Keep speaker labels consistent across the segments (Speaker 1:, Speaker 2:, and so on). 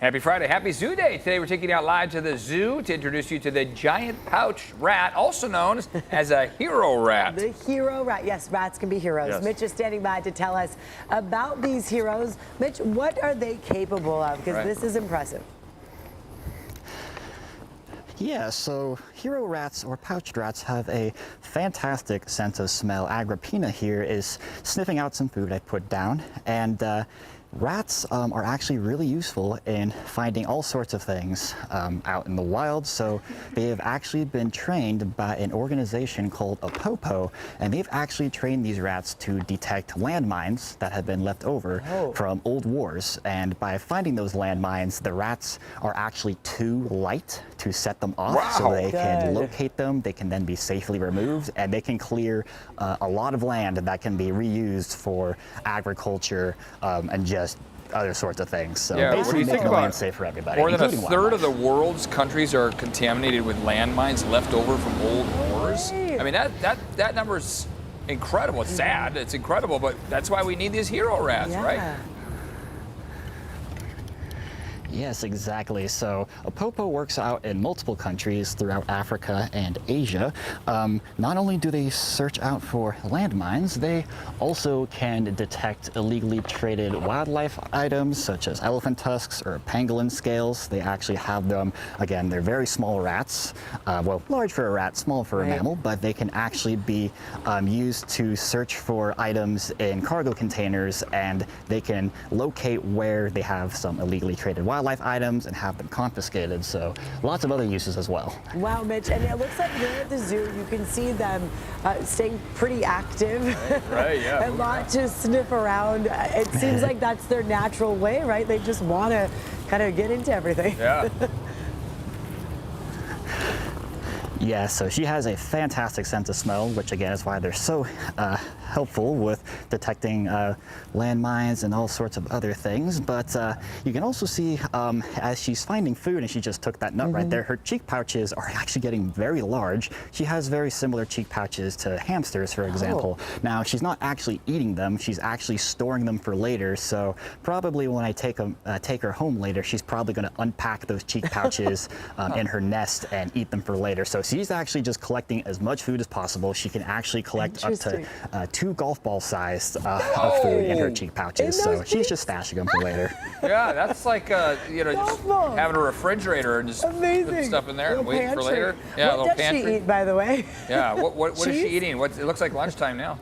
Speaker 1: Happy Friday, happy Zoo Day. Today we're taking you out live to the zoo to introduce you to the giant pouch rat, also known as a hero rat.
Speaker 2: The hero rat. Yes, rats can be heroes.
Speaker 1: Yes.
Speaker 2: Mitch is standing by to tell us about these heroes. Mitch, what are they capable of? Because this is impressive.
Speaker 3: Yeah, so hero rats or pouched rats have a fantastic sense of smell. Agrippina here is sniffing out some food I put down, and rats are actually really useful in finding all sorts of things out in the wild. So they have actually been trained by an organization called a popo, and they've actually trained these rats to detect landmines that have been left over from old wars. And by finding those landmines, the rats are actually too light to set them off, so they can locate them. They can then be safely removed, and they can clear a lot of land that can be reused for agriculture and just other sorts of things. So basically making the land safe for everybody.
Speaker 1: More than a third of the world's countries are contaminated with landmines left over from old wars. I mean, that number's incredible. It's sad, it's incredible, but that's why we need these hero rats, right?
Speaker 3: Yes, exactly. So a popo works out in multiple countries throughout Africa and Asia. Not only do they search out for landmines, they also can detect illegally traded wildlife items such as elephant tusks or pangolin scales. They actually have them, again, they're very small rats. Well, large for a rat, small for a mammal, but they can actually be used to search for items in cargo containers, and they can locate where they have some illegally traded wildlife items and have them confiscated. So lots of other uses as well.
Speaker 2: Wow, Mitch, and it looks like here at the zoo you can see them staying pretty active.
Speaker 1: Yeah.
Speaker 2: A lot to sniff around. It seems like that's their natural way, right? They just want to kind of get into everything.
Speaker 1: Yeah.
Speaker 3: Yeah, so she has a fantastic sense of smell, which again is why they're so helpful with detecting landmines and all sorts of other things. But you can also see as she's finding food, and she just took that nut right there, her cheek pouches are actually getting very large. She has very similar cheek pouches to hamsters, for example. Now, she's not actually eating them, she's actually storing them for later. So probably when I take her home later, she's probably going to unpack those cheek pouches in her nest and eat them for later. So she's actually just collecting as much food as possible. She can actually collect up to 2 golf ball sized of food in her cheek pouches. So she's just stashing them for later.
Speaker 1: Yeah, that's like you know, just having a refrigerator and just put stuff in there and waiting for later. Yeah,
Speaker 2: what
Speaker 1: a little
Speaker 2: does
Speaker 1: pantry.
Speaker 2: she eat, by the way?
Speaker 1: Yeah, what is she eating? It looks like lunchtime now.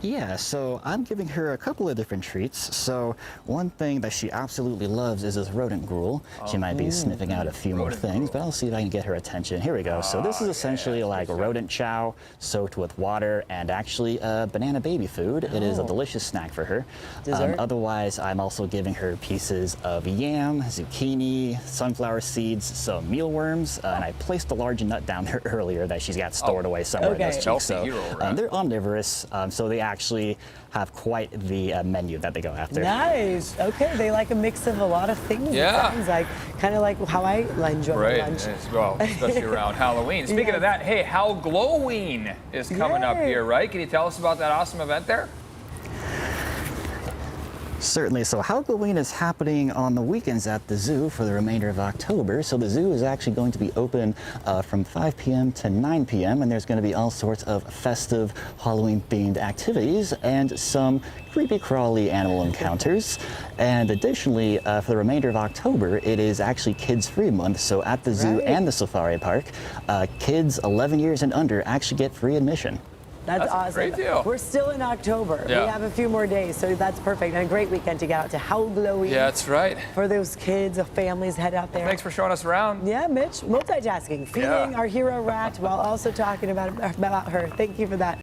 Speaker 3: Yeah, so I'm giving her a couple of different treats. So one thing that she absolutely loves is this rodent gruel. She might be sniffing out a few more things, but I'll see if I can get her attention. Here we go. So this is essentially like rodent chow soaked with water and actually banana baby food. It is a delicious snack for her. Otherwise, I'm also giving her pieces of yam, zucchini, sunflower seeds, some mealworms, and I placed a large nut down there earlier that she's got stored away somewhere in those cheeks. So they're omnivorous, so they actually have quite the menu that they go after.
Speaker 2: Nice. Okay, they like a mix of a lot of things.
Speaker 1: Yeah.
Speaker 2: It sounds like kind of like how I enjoy my lunch.
Speaker 1: Well, especially around Halloween. Speaking of that, hey, Halloween is coming up here, right? Can you tell us about that awesome event there?
Speaker 3: Certainly. So Halloween is happening on the weekends at the zoo for the remainder of October. So the zoo is actually going to be open from 5 p.m. to 9 p.m. and there's going to be all sorts of festive Halloween-themed activities and some creepy crawly animal encounters. And additionally, for the remainder of October, it is actually Kids-Free Month. So at the zoo and the safari park, kids 11 years and under actually get free admission.
Speaker 2: That's awesome.
Speaker 1: A great deal.
Speaker 2: We're still in October. We have a few more days, so that's perfect. And a great weekend to get out to Halloween.
Speaker 1: Yeah, that's right.
Speaker 2: For those kids, families, head out there.
Speaker 1: Thanks for showing us around.
Speaker 2: Yeah, Mitch, multitasking, feeding our hero rat while also talking about her. Thank you for that.